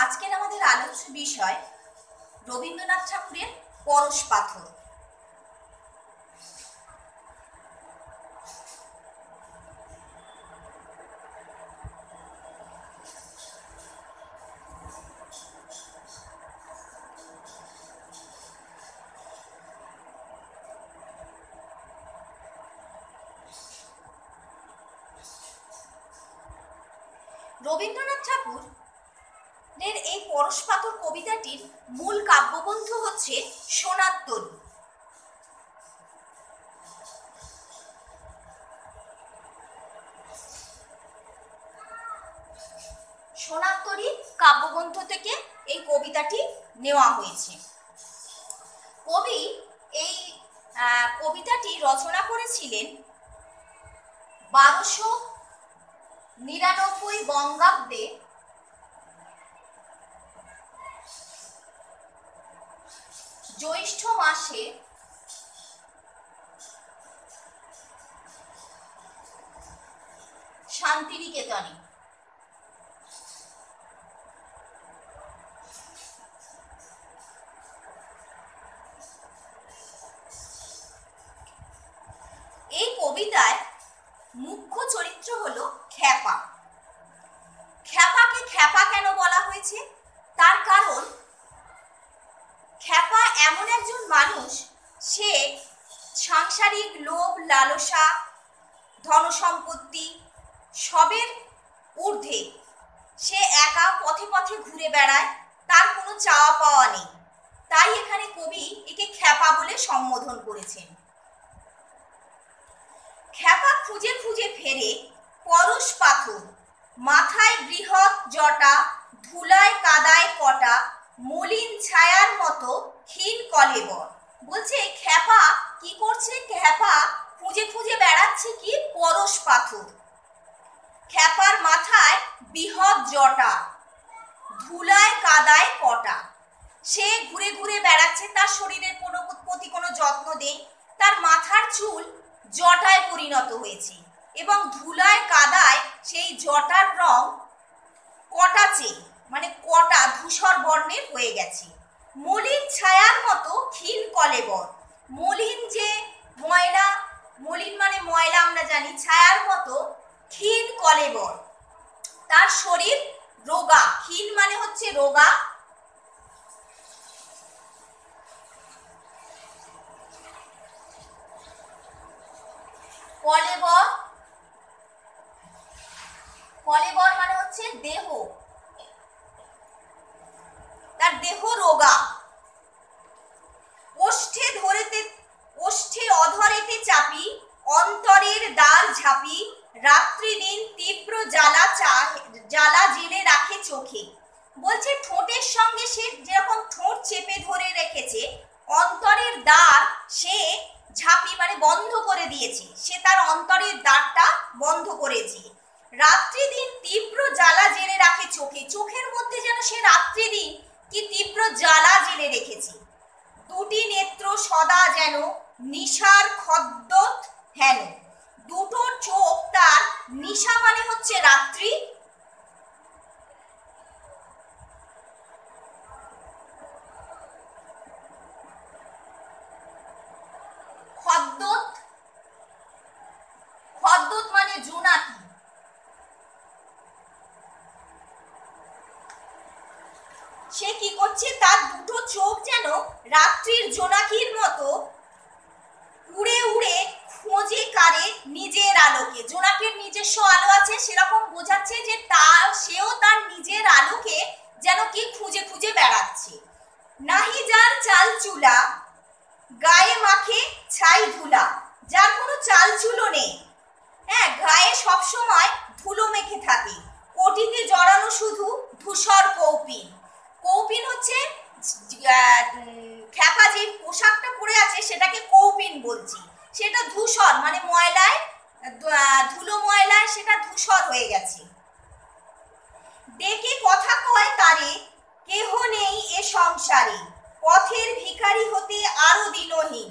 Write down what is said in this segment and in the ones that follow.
আজকের আমাদের আলোচ্য বিষয় রবীন্দ্রনাথ ঠাকুরের পরশ পাথর। রবীন্দ্রনাথ ঠাকুর এই পরশ পাথর কবিতাটির মূল কাব্যগ্রন্থ হচ্ছে সোনার তরী। সোনার তরী কাব্যগ্রন্থ থেকে এই কবিতাটি নেওয়া হয়েছে। কবি এই কবিতাটি রচনা করেছিলেন 1299 বঙ্গাব্দে জ্যৈষ্ঠ মাসে শান্তিনিকেতনে। এই কবিতায় মুখ্য চরিত্র হলো খ্যাপা। খ্যাপাকে খ্যাপা কেন বলা হয়েছে? তার কারণ খ্যাপা এমন একজন মানুষ, সে সাংসারিক লোভ লালসা ধনসম্পত্তি সবের ঊর্ধ্বে সে একা পথে পথে ঘুরে বেড়ায়, তার কোনো চাওয়া পাওয়া নেই। তাই এখানে কবি একে খ্যাপা বলে সম্বোধন করেছেন। খ্যাপা খুঁজে খুঁজে ফেরে পরশ পাথর, মাথায় বৃহৎ জটা, ধুলায় কাদায় কটা, মলিন ছায়ার মতো ক্ষীণ কলেবর। বলছে খ্যাপা কি করছে? খ্যাপা খুঁজে খুঁজে বেড়াচ্ছে কি? পরশ পাথর। খ্যাপার মাথায় বৃহৎ জটা, ধুলায় কাদায় কটা। সে ঘুরে ঘুরে বেড়াচ্ছে, তার শরীরের প্রতি কোনো যত্ন নেই, তার মাথার চুল জটায় পরিণত হয়েছে এবং ধুলায় কাদায় সেই জটার রং কটাচে, মানে কটা ধূসর বর্ণের হয়ে গেছে। মলিন ছায়ার মতো ক্ষীণ কলেবর। মলিন যে ময়লা, মলিন মানে ময়লা আমরা জানি, ছায়ার মতো ক্ষীণ কলেবর। তার শরীর রোগা, ক্ষীণ মানে হচ্ছে রোগা, কলেবর, কলেবর মানে হচ্ছে দেহ, তার দেহ রোগা। ওষ্ঠে অধরেতে চাপি, অন্তরের দ্বার ঝাঁপি, রাত্রি দিন তীব্র জ্বালা জেলে রাখে চোখে। বলছে ঠোঁটের সঙ্গে সে যেরকম ঠোঁট চেপে ধরে রেখেছে, অন্তরের দ্বার সে ঝাঁপি মানে বন্ধ করে দিয়েছে, সে তার অন্তরের দ্বারটা বন্ধ করেছে। রাত্রি দিন তীব্র জ্বালা জেলে রাখে চোখে, চোখের মধ্যে যেন সে রাত্রি দিন কি তীব্র জ্বালা জেলে রেখেছে। দুটি নেত্র সদা যেন নিশার খদ্দত হেন। দুটো চোখ তার, নিশা মানে হচ্ছে রাত্রি, খদ্দত, খদ্দত মানে জোনাকি। সে কি করছে? তার দুটো চোখ যেন রাত্রির জোনাকির মতো উড়ে উড়ে খোঁজে কারে নিজের আলোকে। জোনাকির নিজস্ব আলো আছে, সেরকম বোঝাচ্ছে যে সেও তার নিজের আলোকে যেন কি খুঁজে খুঁজে বেড়াচ্ছে। নাহি যার চাল চুলা, গায়ে মাখে ছাই ধুলা। যার কোনো চাল চুলো নেই, হ্যাঁ, গায়ে সবসময় ধুলো মেখে থাকে। কোটিতে জড়ানো শুধু ধূসর কৌপিন। কৌপিন হচ্ছে খ্যাপা যে পোশাকটা পরে আছে সেটাকে কৌপিন বলছি। সেটা ধূসর মানে ময়লায়, ধুলো ময়লায় সেটা ধূসর হয়ে গেছে। ডেকে কথা কয় তারে, কেহ নেই এ সংসারে, পথের ভিখারি হতে আরো দিনহীন।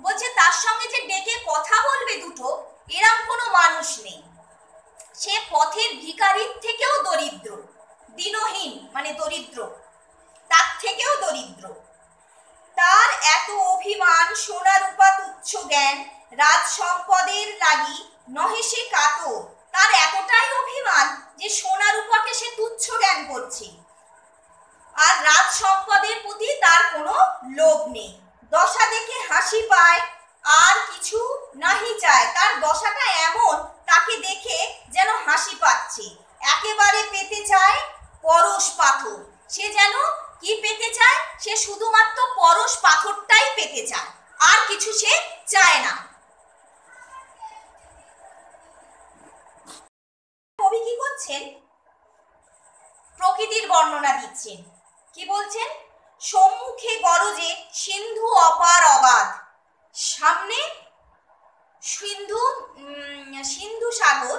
বলছে তার সঙ্গে যে ডেকে কথা বলবে দুটো, এরকম কোনো মানুষ নেই। সে পথের ভিখারির থেকেও দরিদ্র। দীনহীন মানে দরিদ্র, তার থেকেও দরিদ্র। তার এত অভিমান, সোনা রূপা তুচ্ছ জ্ঞান, রাজ সম্পদের লাগি নহে সে কাতর। তার এতটাই অভিমান যে সোনা রূপাকে সে তুচ্ছ জ্ঞান করছে, আর রাজ সম্পদের প্রতি তার কোনো লোভ নেই। দশা দেখে হাসি পায়, আর কিছু নাহি চায়। তার দশাটা এমন, তাকে দেখে যেন হাসি পাচ্ছে। একেবারে পেতে চায় পরশ পাথর। সে যেন কি পেতে চায়? সে শুধুমাত্র পরশ পাথরটাই পেতে চায়, আর কিছু সে চায় না। কবি কি করছেন? প্রকৃতির বর্ণনা দিচ্ছেন। কি বলছেন? সম্মুখে গরজে সিন্ধু অপার অবাধ। সামনে সিন্ধু সাগর,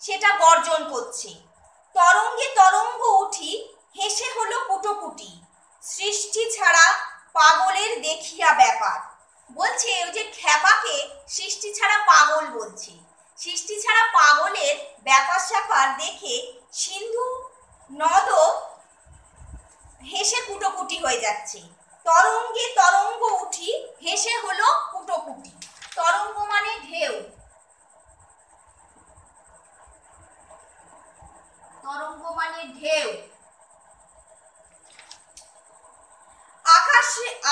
সেটা গর্জন করছে। তরঙ্গে তরঙ্গ উঠি, হেসে হলো কুটোকুটি। সৃষ্টি ছাড়া পাগলের দেখিয়া ব্যাপার। বলছে ওই যে খ্যাপাকে সৃষ্টি ছাড়া পাগল বলছে। সৃষ্টি ছাড়া পাগলের ব্যাপার স্যাপার দেখে সিন্ধু নদও হেসে কুটোকুটি হয়ে যাচ্ছে। তরঙ্গে তরঙ্গ উঠি, হেসে হলো কুটোকুটি। তরঙ্গ মানে ঢেউ, তরঙ্গ মানে ঢেউ।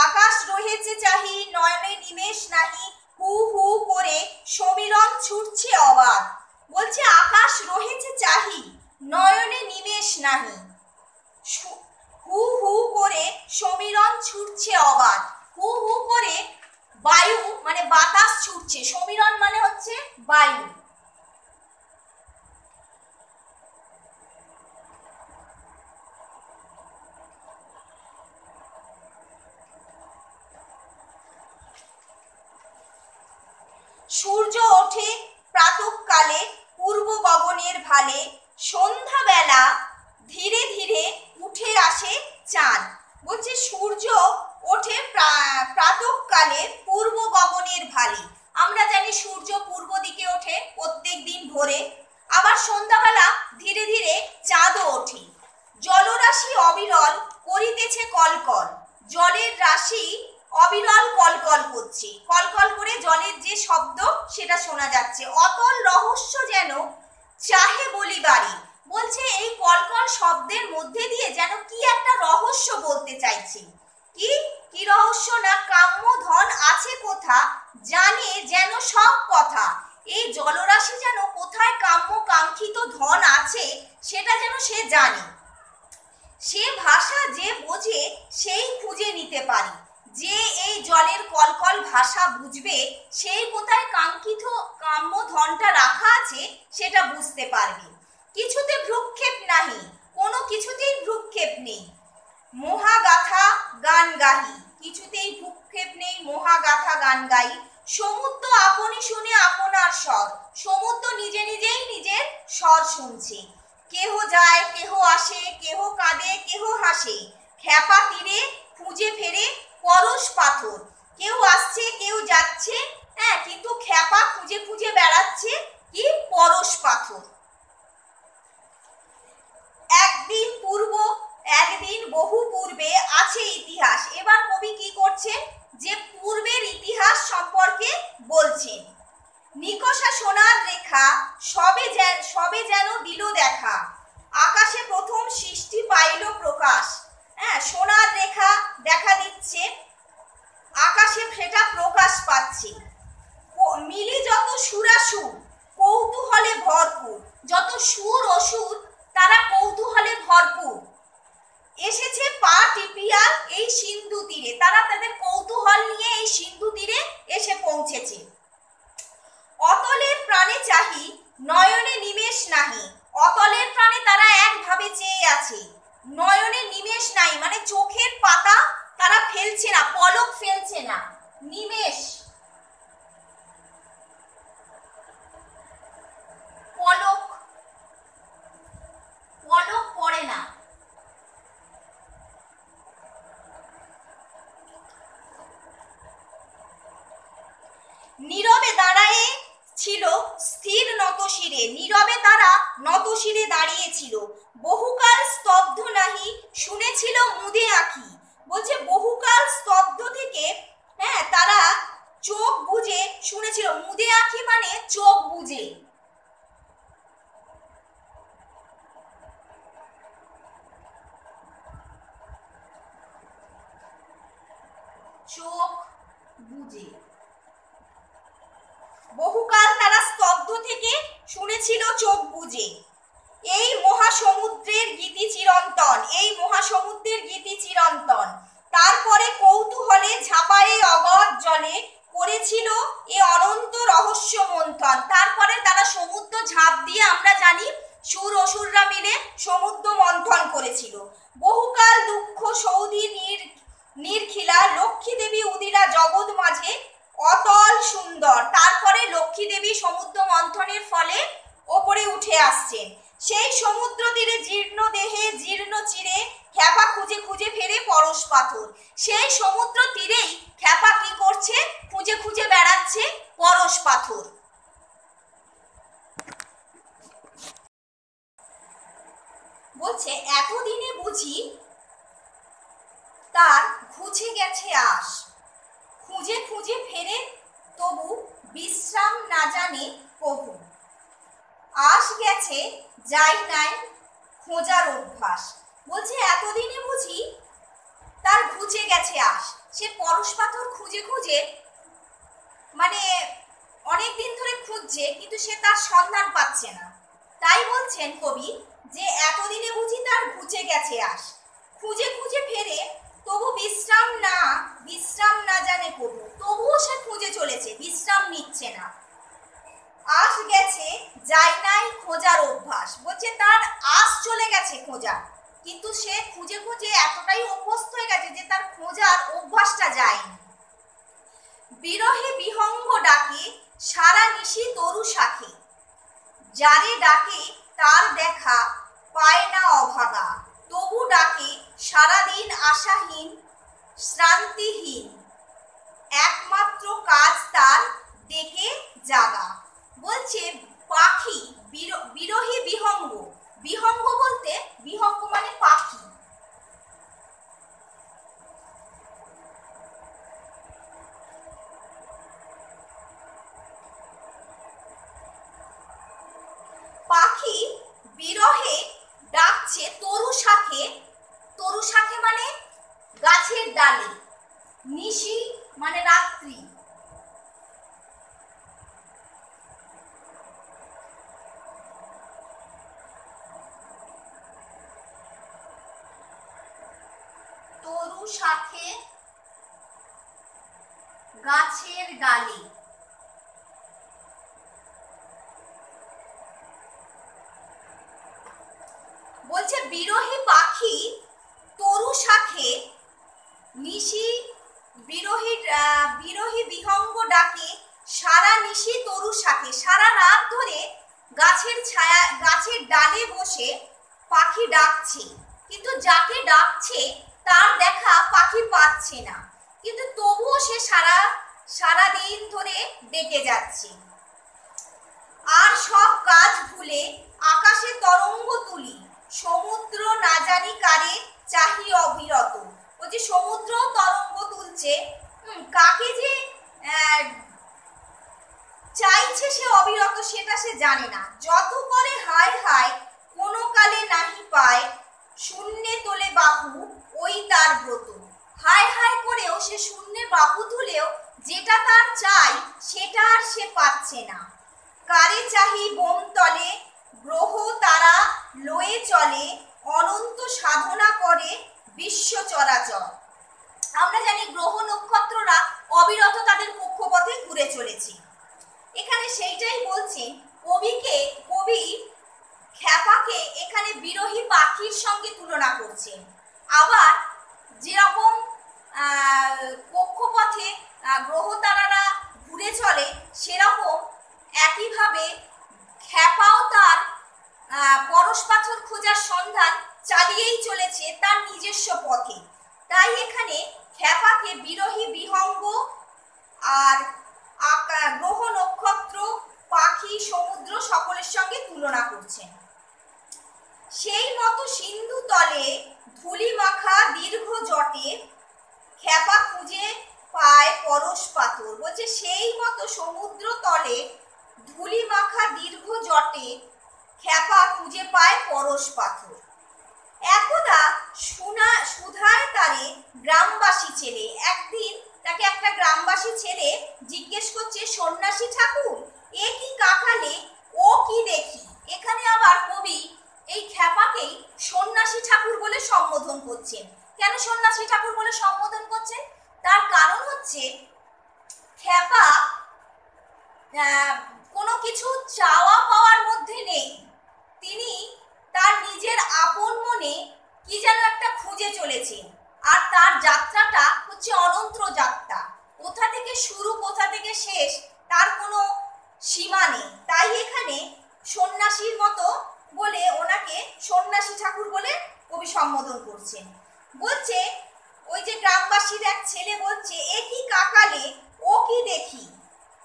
আকাশ রহেছে চাহি, নয়নে নিমেষ নাহি। হু হু করে সমীরণ ছুটছে অবাধ। বলছে আকাশ রহেছে চাহি, নয়নে নিমেষ নাহি। হু হু করে সমীরণ ছুটছে অবাধ। হু হু করে বায়ু মানে বাতাস ছুটছে, সমীরণ মানে হচ্ছে বায়ু। সূর্য ওঠে প্রাতঃকালে পূর্ব গগনের ভালে। সন্ধ্যাবেলা ধীরে ধীরে উঠে আসে চাঁদ। বলছে সূর্য ওঠে প্রাতঃকালে পূর্ব গগনের ভালে। আমরা জানি সূর্য পূর্ব দিকে ওঠে প্রত্যেক দিন ভোরে, আবার সন্ধ্যাবেলা ধীরে ধীরে চাঁদও ওঠে। জলরাশি অবিরল করিতেছে কলকল। জলের রাশি অবিরল কলকল করছে, কলকল করে জলের যে শব্দ সেটা শোনা যাচ্ছে। অতল রহস্য যেন চাহে বলি বাড়ি। বলছে এই কলকল শব্দের মধ্যে দিয়ে যেন কি একটা রহস্য বলতে চাইছে। কি কি রহস্য? না কাম্য ধন আছে কোথা, জানে যেন সব কথা। এই জলরাশি যেন কোথায় কাম্য কাঙ্ক্ষিত ধন আছে সেটা যেন সে জানে। সে ভাষা যে বোঝে সেই খুঁজে নিতে পারে। যে এই জলের কলকল ভাষা বুঝবে সেই কোথায় কাঙ্ক্ষিত কাম্য ধনটা রাখা আছে সেটা বুঝতে পারবে। কিছুতে ভ্রুক্ষেপ নাহি, কোনো কিছুতেই ভ্রুক্ষেপ নেই। মহাগাথা গান গাহি, কিছুতেই ভ্রুক্ষেপ নেই, মহাগাথা গান গাই। সমুদ্র আপনি শুনে আপনার স্বর। সমুদ্র নিজে নিজেই নিজের স্বর শুনছে। কেহ যায় কেহ আসে, কেহ কাঁদে কেহ হাসে। খ্যাপা তীরে খুঁজে ফেরে পরশ পাথর। কেউ আসছে কেউ যাচ্ছে, হ্যাঁ, কিন্তু খ্যাপা খুঁজে খুঁজে বেড়াচ্ছে কি? পরশ পাথর। একদিন বহু পূর্বে আছে ইতিহাস। এবার কবি কি করছেন? যে পূর্বের ইতিহাস সম্পর্কে বলছেন। নিকষা সোনার রেখা সবে যেন দিল দেখা। আকাশে প্রথম সৃষ্টি পাইল প্রকাশ। হ্যাঁ, সোনার রেখা দেখা দিচ্ছে, আকাশে সেটা প্রকাশ পাচ্ছে। মিলি যত সুরাসুর কৌতূহলে ভরপুর। যত সুর অসুর তারা কৌতূহলে ভরপুর এসেছে পা টিপিয়া এই সিন্ধু তীরে। তারা তাদের কৌতূহল নিয়ে এই সিন্ধু তীরে এসে পৌঁছেছে। অতলের প্রাণে চাহি, নয়নে নিমেষ নাহি। অতলের প্রাণে তারা একভাবে চেয়ে আছে, নয়নে নিমেষ নাই মানে চোখের পাতা তারা ফেলছে না, পলক ফেলছে না। নিমেষ পলক, পলক পড়ে না। নীরবে দাঁড়ায়ে ছিল স্থির নত শিরে। নীরবে তারা নত শিরে দাঁড়িয়েছিল। বহুকাল স্তব শুনেছিল মুদে আঁখি। বলছে বহুকাল স্তব্ধ থেকে তারা চোখ বুজে শুনেছিল। মুদে আঁখি মানে চোখ বুজে। চোখ বুজে বহুকাল তারা স্তব্ধ থেকে শুনেছিল চোখ বুজে। এই মহাসমুদ্রের গীতি চিরন্তন, এই মহাসমুদ্রের গীতি চিরন্তন। তারপরে কৌতূহলে ঝাঁপায়ে অগাধ জলে করেছিল এ অনন্ত রহস্য মন্থন। তারপরে তারা সমুদ্র ঝাঁপ দিয়ে, আমরা জানি সুর অসুররা মিলে সমুদ্র মন্থন করেছিল। বহুকাল দুঃখ সৌধি নির্খিলা লক্ষ্মী দেবী উদিরা জগৎ মাঝে অতল সুন্দর। তারপরে লক্ষ্মী দেবী সমুদ্র মন্থনের ফলে ওপরে উঠে আসছেন। সেই সমুদ্র তীরে জীর্ণ দেহে জীর্ণ চিরে খ্যাপা খুঁজে খুঁজে ফেরে পরশ পাথর। সেই সমুদ্র তীরেই খ্যাপা কি করছে? খুঁজে খুঁজে বেড়াচ্ছে পরশ পাথর। বলছে এতদিনে বুঝি তার ঘুচে গেছে আশ, খুঁজে খুঁজে ফেরে তবু বিশ্রাম না জানে কভু। আশ গেছে যাই নাই খোঁজার অভ্যাস। বলছে এতদিনে বুঝি তার ঘুচে গেছে আশ। সে পরশ পাথর খুঁজে খুঁজে মানে অনেক দিন ধরে খুঁজছে, কিন্তু সে তার সন্ধান পাচ্ছে না। তাই বলছেন কবি যে এতদিনে বুঝি তার ঘুচে গেছে আশ, খুঁজে খুঁজে ফেরে তবু বিশ্রাম না জানে কবু। তবুও সে খুঁজে চলেছে, বিশ্রাম নিচ্ছে না। আশ গেছে যাই নাই খোঁজার অভ্যাস। বলছে তার আশ চলে গেছে খোঁজার, কিন্তু সে খুঁজে খুঁজে এতটাই অভ্যস্ত হয়ে গেছে যে তার খোঁজার অভ্যাসটা যায়নি। বিরহে বিহঙ্গ ডাকে সারা নিশি তরু শাখে, যারে ডাকে তার দেখা পায় না অভাগা। তবু ডাকে সারাদিন আশাহীন শ্রান্তিহীন, একমাত্র কাজ তার ডেকে জাগা। বলছে পাখি বিরহী বিহঙ্গ। বিহঙ্গ বলতে বিহঙ্গ মানে পাখি। পাখি বিরহে ডাকছে তরু শাখে। তরু শাখে মানে গাছের ডালে। নিশি মানে রাত্রি। তরু শাখে গাছের ডালে। বলছে বিরহী পাখি তরু শাখে নিশি বিরহী বিহঙ্গ ডাকে সারা নিশি তরু শাখে। সারা রাত ধরে গাছের ছায়া গাছের ডালে বসে পাখি ডাকছে, কিন্তু যাকে ডাকছে তার দেখা পাখি পাচ্ছে না, কিন্তু তবুও সে সারা দিন ধরে ডেকে যাচ্ছে। আর সব কাজ ভুলে আকাশে তরঙ্গ তুলি, সমুদ্র না জানি কারে চাহি অবিরত। ও যে সমুদ্র তরঙ্গ তুলছে, কাকে যে চাইছে সে অবিরত সেটা সে জানে না। যত করে হায় হায় কোনো কালে নাহি পায়, শূন্যে তোলে বাহু ওই তার ব্রত। হায় হায় করেও সে শূন্যে বাহু তুলেও যেটা তার চাই সেটা আর সে পাচ্ছে না। কারে চাহি বোম তলে গ্রহ তারা লয়ে চলে, অনন্ত সাধনা করে বিশ্ব চরাচর। আমরা জানি গ্রহ নক্ষত্ররা অবিরত তাদের কক্ষপথে ঘুরে চলেছে। এখানে সেইটাই বলছেন কবি খ্যাপাকে এখানে বিরহী পাখির সঙ্গে তুলনা করছেন। আবার যেরকম কক্ষপথে গ্রহ তারারা ঘুরে চলে, সেরকম একইভাবে খ্যাপাও তার পরশ পাথর খোঁজার সন্ধান চালিয়েই চলেছে তার নিজস্ব পথে। তাই এখানে খ্যাপাকে বিরহী বিহঙ্গ আর গ্রহ নক্ষত্র পাখি সমুদ্র সকলের সঙ্গে তুলনা করছেন। সেই মতো সিন্ধু তলে ধুলি মাখা দীর্ঘ জটে খ্যাপা খুঁজে পায় পরশ পাথর। বলছে সেই মতো সমুদ্র তলে ধুলি মাখা দীর্ঘ জটে খ্যাপা খুঁজে পায় পরশ পাথর। একদা সুধায় তারে গ্রামবাসী ছেলে, একদিন তাকে একটা গ্রামবাসী ছেলে জিজ্ঞেস করছে, সন্ন্যাসী ঠাকুর এ কি কাকালে, ও কি দেখি। এখানে আবার কবি এই খ্যাপাকেই সন্ন্যাসী ঠাকুর বলে সম্বোধন করছেন। কেন সন্ন্যাসী ঠাকুর বলে সম্বোধন করছেন? তার কারণ হচ্ছে খ্যাপা কোনো কিছু চাওয়া পাওয়ার মধ্যে নেই। তিনি তার নিজের আপন মনে কি যেন একটা খুঁজে চলেছেন, আর তার যাত্রাটা হচ্ছে অনন্ত যাত্রা। কোথা থেকে শুরু কোথা থেকে শেষ তার কোনো সীমা নেই। তাই এখানে সন্ন্যাসীর মতো বলে ওনাকে সন্ন্যাসী ঠাকুর বলে কবি সম্বোধন করছেন। বলছে ওই যে গ্রামবাসীর এক ছেলে বলছে, এ কি কাকালে, ও কি দেখি,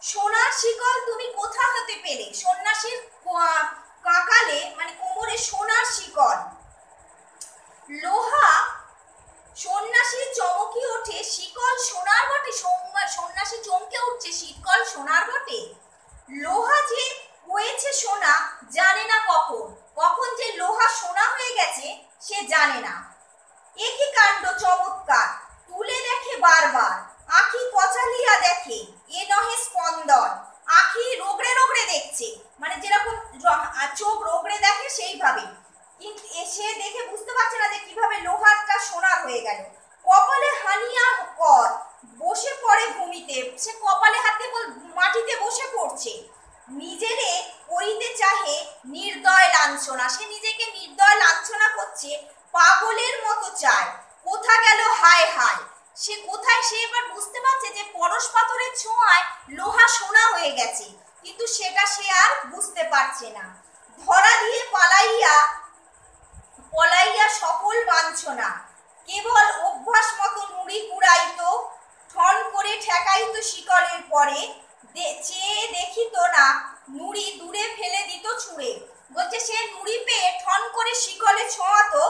সোনার শিকল তুমি কোথা হতে পেলে। সন্ন্যাসীর কাকালে মানে কোমরে সোনার শিকল। লোহা সন্ন্যাসী চমকি ওঠে, শিকল সোনার বটে। সন্ন্যাসী চমকে উঠছে, শিকল সোনার বটে। লোহা যে হয়েছে সোনা জানে না কখন, কখন যে লোহা সোনা হয়ে গেছে সে জানে না। একই কাণ্ড চমৎকার, তুলে দেখে বারবার, আঁখি কচালিয়া দেখে, এ নহে স্পন্দন। আঁখি রোগড়ে রোগড়ে দেখছে, মানে যেরকম চোখ রোগড়ে দেখে সেইভাবে, কিন্তু সে দেখে বুঝতে পারছে না যে কিভাবে লোহারটা সোনার হয়ে গেল। কপালে হানিয়া কর, বসে পড়ে ভূমিতে, সে কপালে হাতে মাটিতে বসে পড়ছে। নিজেরে করিতে চাহে নির্দয় লাঞ্ছনা, সে নিজেকে নির্দয় লাঞ্ছনা করছে, পাগলের মতো চায়। কোথা গেল হায় হায়, সে কোথায়, সে এবার বুঝতে পারছে যে পরশ পাথরের ছোঁয়ায় লোহা সোনা হয়ে গেছে, কিন্তু সেটা সে আর বুঝতে পারছে না। ধরা দিয়ে পলাইয়া সকল বাঞ্ছনা, কেবল অভ্যাস মতো নুড়ি কুড়াইতো, ঠন করে ঠেকাইতো শিকলের পরে, চেয়ে দেখিত না নুড়ি দূরে ফেলে দিত ছুঁড়ে। বলছে সে নুড়ি পেয়ে ঠন করে শিকলে ছোঁয়াতো,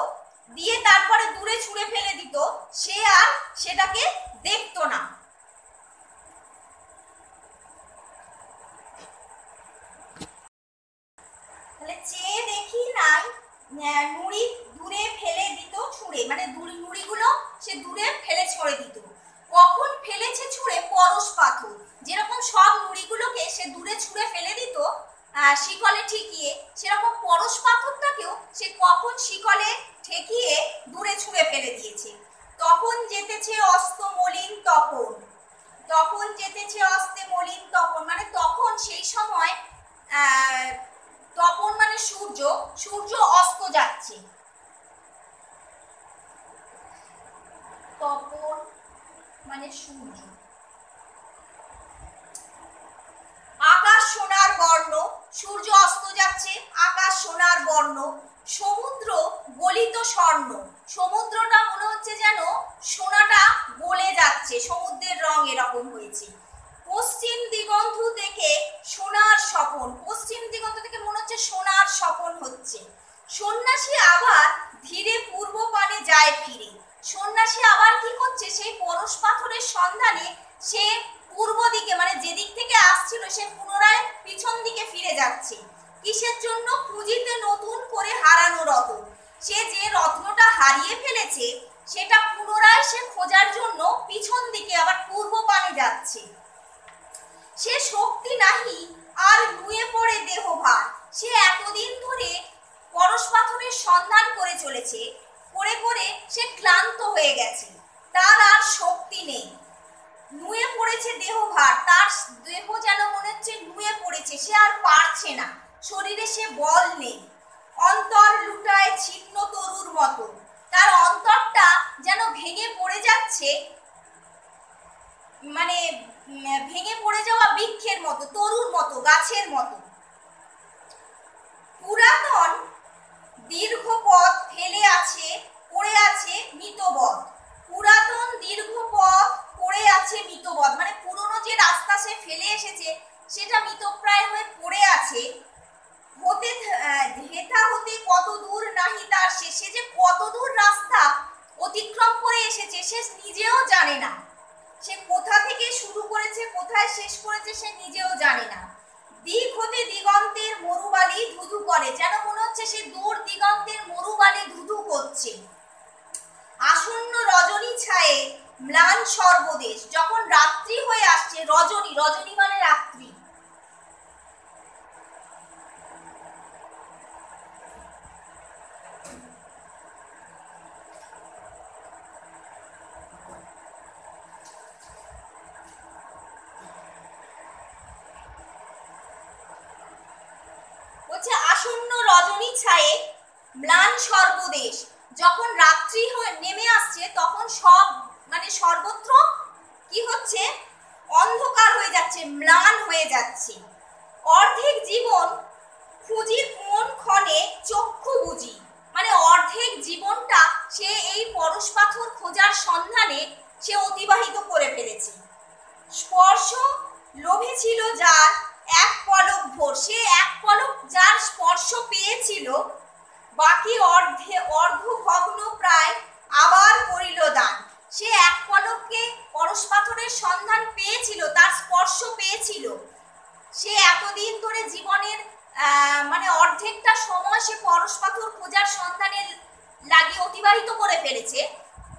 দিয়ে তারপরে দূরে ছুঁড়ে ফেলে দিত, সে আর সেটাকে দেখতো না। তাহলে চেয়ে দেখি নাই নুড়ি দূরে ফেলে দিত ছুঁড়ে, মানে নুড়িগুলো সে দূরে ফেলে ছড়ে দিত। কখন ফেলেছে ছুঁড়ে পরশ পাথর, যেরকম সব নুড়িগুলোকে সে দূরে ছুঁড়ে ফেলে দিত শিকলে ঠেকিয়ে, সেরকম পরশ পাথরটাকেও সে কখন শিকলে ঠেকিয়ে দূরে ছুঁড়ে ফেলে দিয়েছে। তখন যেতেছে অস্ত মলিন তপন, তখন যেতেছে অস্তে মলিন তপন, মানে তখন সেই সময় তপন মানে সূর্য, সূর্য অস্ত যাচ্ছে। তপন মানে সূর্য। আকাশ সোনার বর্ণ, সূর্য অস্ত যাচ্ছে, আকাশ সোনার বর্ণ, সমুদ্র গলিত স্বর্ণ, সমুদ্রটা মনে হচ্ছে যেন সোনাটা গলে যাচ্ছে, সমুদ্রের রং এরকম হয়েছে। পশ্চিম দিগন্ত থেকে সোনার স্বপন, পশ্চিম দিগন্ত থেকে মনে হচ্ছে সোনার স্বপন হচ্ছে। সন্ন্যাসী আবার ধীরে পূর্ব পানে যায় ফিরে, সন্ন্যাসী আবার কি করছে, সেই পরশ পাথরের সন্ধানে সে পূর্ব দিকে, মানে যেদিক থেকে আসছিল সে পুনরায় পিছন দিকে ফিরে যাচ্ছে। কিসের জন্য? খুঁজিতে নতুন করে হারানো রত্ন, সে যে রত্নটা হারিয়ে ফেলেছে সেটা পুনরায় সে খোঁজার জন্য পিছন দিকে আবার পূর্ব পানে যাচ্ছে। সে শক্তি নাহি আর নুয়ে পড়ে দেহভার, সে এতদিন ধরে পরশ পাথরের সন্ধান করে চলেছে, করে করে সে ক্লান্ত হয়ে গেছে, তার আর শক্তি নেই। নুয়ে পড়েছে দেহভার, তার দেহ যেন মনে হচ্ছে নুয়ে পড়েছে, সে আর পারছে না, শরীরে সে বল নেই। অন্তর লুটায় ছিন্ন তরুর মতো, তার অন্তরটা যেন ভেঙে পড়ে যাচ্ছে, মানে ভেঙে পড়ে যাওয়া বৃক্ষের মতো, তরুর মতো, গাছের মতো। পুরাতন দীর্ঘ পথ ফেলে আছে, পড়ে আছে মৃতবধ, পুরাতন দীর্ঘ পথ পড়ে আছে মৃতবধ, মানে পুরনো যে রাস্তা সে ফেলে এসেছে সেটা মৃতপ্রায় হয়ে পড়ে আছে। হতে হেথা হতে কত দূর নাহি সে নিজেও জানে না, সে কোথা থেকে শুরু করেছে কোথায় শেষ করেছে সে নিজেও জানে না। দিক হতে দিগন্তের মরুবালি ধুধু করে, যেন মনে হচ্ছে সে দূর দিগন্তের মরুবালি ধুধু করছে। আসন্ন রজনী ছায়ে ম্লান সর্বদেশ, যখন রাত্রি হয়ে আসছে, রজনী, রজনী মানে রাত্রি, বলছে আসন্ন রজনী ছায়ে ম্লান সর্বদেশ, যখন রাত্রি নেমে আসছে তখন সব মানে সর্বত্র কি হচ্ছে, অন্ধকার হয়ে যাচ্ছে, ম্লান হয়ে যাচ্ছে। অর্ধেক জীবন খুঁজি কোন ক্ষণে চক্ষু বুঝি, মানে অর্ধেক জীবনটা সে এই পরশ পাথর খোঁজার সন্ধানে সে অতিবাহিত করে ফেলেছে। স্পর্শ লোভে ছিল যার এক পলক ভোর, সে এক পলক যার স্পর্শ পেয়েছিল, বাকি অর্ধভগ্ন প্রায় আবার করিল দান। সে এক পলকে পরশ পাথরের সন্ধান পেয়েছিল, তার স্পর্শ পেয়েছিল, সে এতদিন ধরে জীবনের মানে অর্ধেকটা সময় সে পরশ পাথর খোঁজার সন্ধানে লাগিয়ে অতিবাহিত করে ফেলেছে,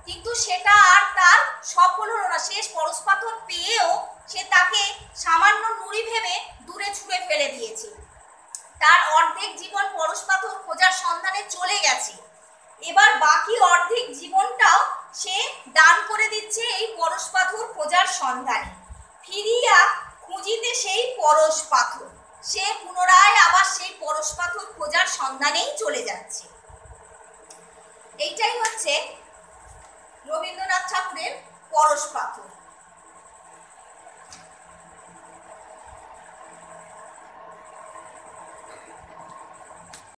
কিন্তু সেটা আর তার সফল হলো না। শেষ পরশ পাথর পেয়েও সে তাকে সামান্য নুড়ি ভেবে দূরে ছুঁড়ে ফেলে দিয়েছে। তার অর্ধেক জীবন পরশ পাথর খোঁজার সন্ধানে চলে গেছে, এবার বাকি অর্ধেক জীবনটাও সে দান করে দিচ্ছে এই পরশ পাথর খোঁজার সন্ধানে। ফিরিয়া খুঁজিতে সেই পরশ পাথর, সে পুনরায় আবার সেই পরশ পাথর খোঁজার সন্ধানেই চলে যাচ্ছে। এইটাই হচ্ছে রবীন্দ্রনাথ ঠাকুরের পরশ পাথর।